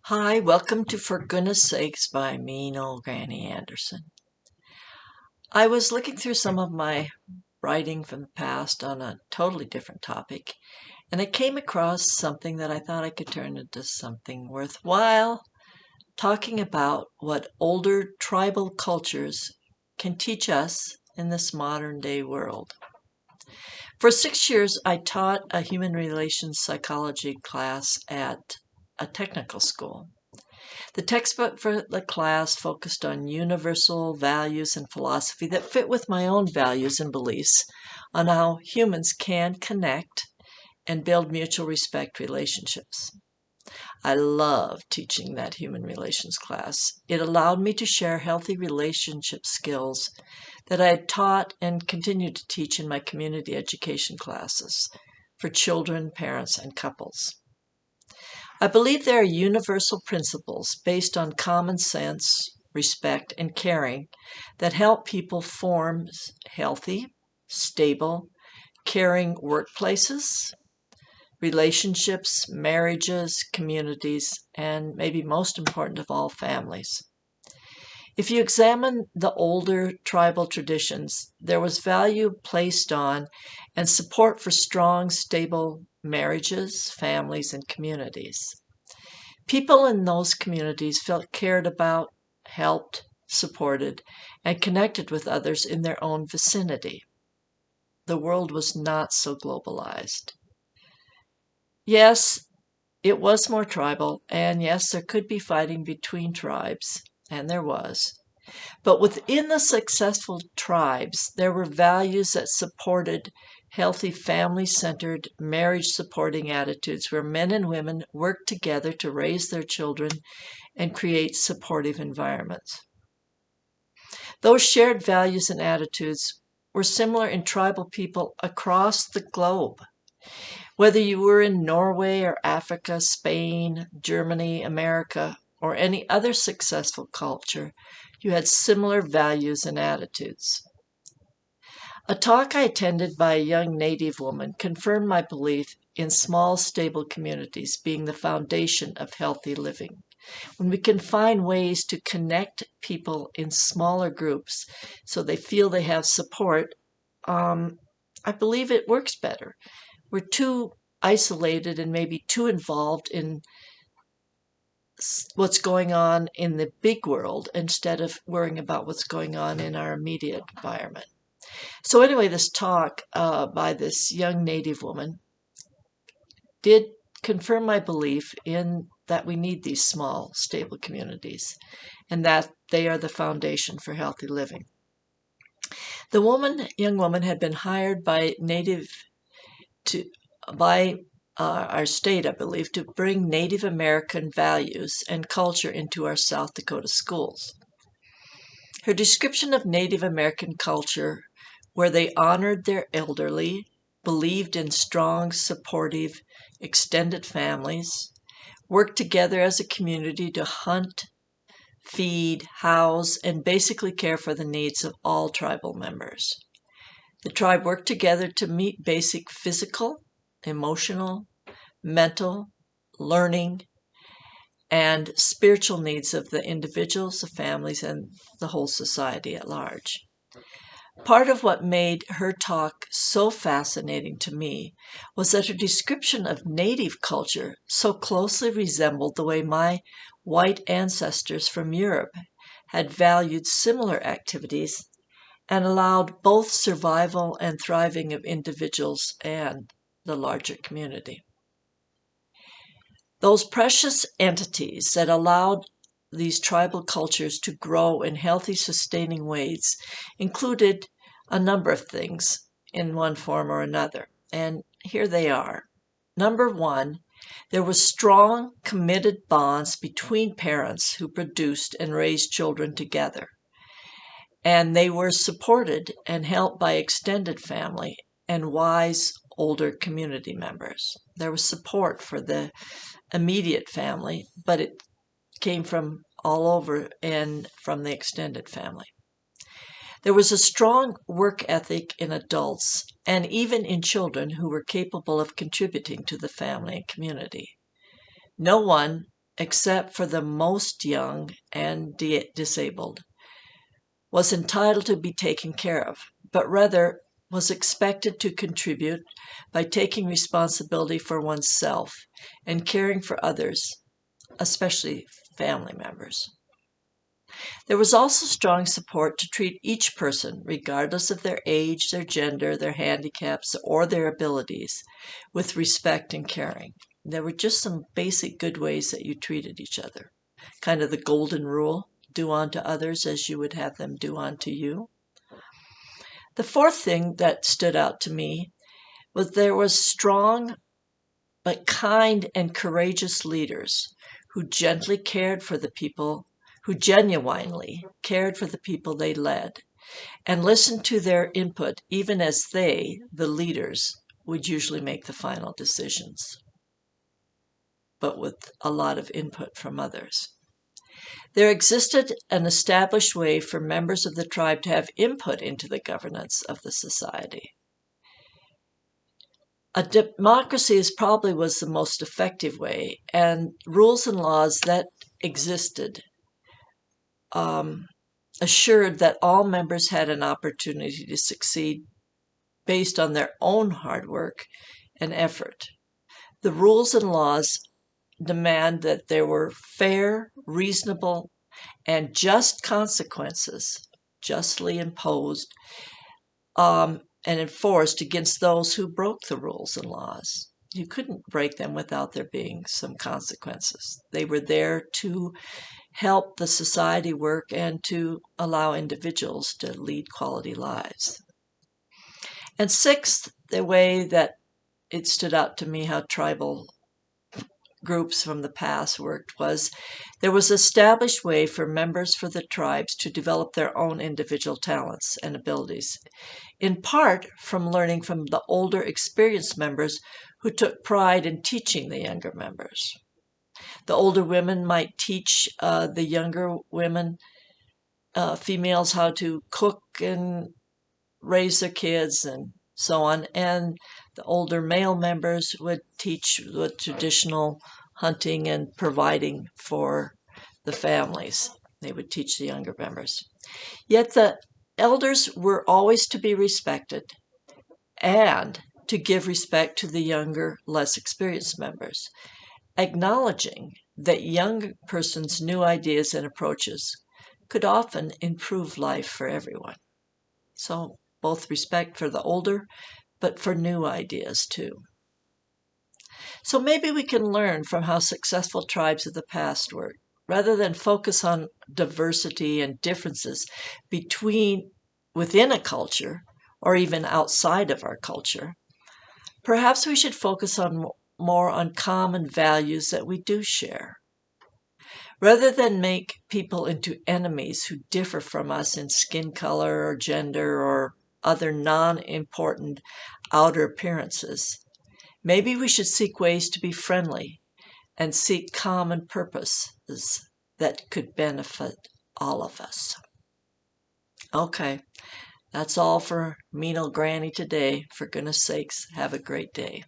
Hi, welcome to For Goodness Sakes by Mean Old Granny Anderson. I was looking through some of my writing from the past on a totally different topic, and I came across something that I thought I could turn into something worthwhile, talking about what older tribal cultures can teach us in this modern day world. For 6 years, I taught a human relations psychology class at a technical school. The textbook for the class focused on universal values and philosophy that fit with my own values and beliefs on how humans can connect and build mutual respect relationships. I love teaching that human relations class. It allowed me to share healthy relationship skills that I had taught and continue to teach in my community education classes for children, parents, and couples. I believe there are universal principles based on common sense, respect, and caring that help people form healthy, stable, caring workplaces, relationships, marriages, communities, and maybe most important of all, families. If you examine the older tribal traditions, there was value placed on and support for strong, stable marriages, families, and communities. People in those communities felt cared about, helped, supported, and connected with others in their own vicinity. The world was not so globalized. Yes, it was more tribal, and yes, there could be fighting between tribes, and there was. But within the successful tribes, there were values that supported healthy family centered, marriage supporting attitudes where men and women worked together to raise their children and create supportive environments. Those shared values and attitudes were similar in tribal people across the globe. Whether you were in Norway or Africa, Spain, Germany, America, or any other successful culture, you had similar values and attitudes. A talk I attended by a young Native woman confirmed my belief in small, stable communities being the foundation of healthy living. When we can find ways to connect people in smaller groups so they feel they have support, I believe it works better. We're too isolated and maybe too involved in what's going on in the big world instead of worrying about what's going on in our immediate environment. So anyway, this talk by this young Native woman did confirm my belief in that we need these small, stable communities and that they are the foundation for healthy living. The young woman, had been hired by to by our state, I believe, to bring Native American values and culture into our South Dakota schools. Her description of Native American culture, where they honored their elderly, believed in strong, supportive, extended families, worked together as a community to hunt, feed, house, and basically care for the needs of all tribal members. The tribe worked together to meet basic physical, emotional, mental, learning, and spiritual needs of the individuals, the families, and the whole society at large. Part of what made her talk so fascinating to me was that her description of Native culture so closely resembled the way my white ancestors from Europe had valued similar activities and allowed both survival and thriving of individuals and the larger community. Those precious entities that allowed these tribal cultures to grow in healthy, sustaining ways included a number of things in one form or another. And here they are. Number one, there was strong, committed bonds between parents who produced and raised children together. And they were supported and helped by extended family and wise older community members. There was support for the immediate family, but it came from all over and from the extended family. There was a strong work ethic in adults and even in children who were capable of contributing to the family and community. No one except for the most young and disabled, was entitled to be taken care of, but rather was expected to contribute by taking responsibility for oneself and caring for others, especially family members. There was also strong support to treat each person, regardless of their age, their gender, their handicaps, or their abilities, with respect and caring. There were just some basic good ways that you treated each other. Kind of the golden rule, do unto others as you would have them do unto you. The fourth thing that stood out to me was there was strong but kind and courageous leaders who gently cared for the people, who genuinely cared for the people they led, and listened to their input even as they, the leaders, would usually make the final decisions, but with a lot of input from others. There existed an established way for members of the tribe to have input into the governance of the society. A democracy probably was the most effective way, and rules and laws that existed assured that all members had an opportunity to succeed based on their own hard work and effort. The rules and laws demand that there were fair, reasonable, and just consequences, justly imposed and enforced against those who broke the rules and laws. You couldn't break them without there being some consequences. They were there to help the society work and to allow individuals to lead quality lives. And sixth, the way that it stood out to me how tribal groups from the past worked was there was an established way for members for the tribes to develop their own individual talents and abilities, in part from learning from the older experienced members who took pride in teaching the younger members. The older women might teach the younger women, females, how to cook and raise their kids and so on, and the older male members would teach the traditional hunting and providing for the families. They would teach the younger members. Yet the elders were always to be respected and to give respect to the younger, less experienced members, acknowledging that young persons' new ideas and approaches could often improve life for everyone. So both respect for the older, but for new ideas too. So maybe we can learn from how successful tribes of the past worked, rather than focus on diversity and differences within a culture or even outside of our culture. Perhaps we should focus more on common values that we do share. Rather than make people into enemies who differ from us in skin color or gender or other non-important outer appearances, maybe we should seek ways to be friendly and seek common purposes that could benefit all of us. Okay, that's all for Mean Old Granny today. For goodness sakes, have a great day.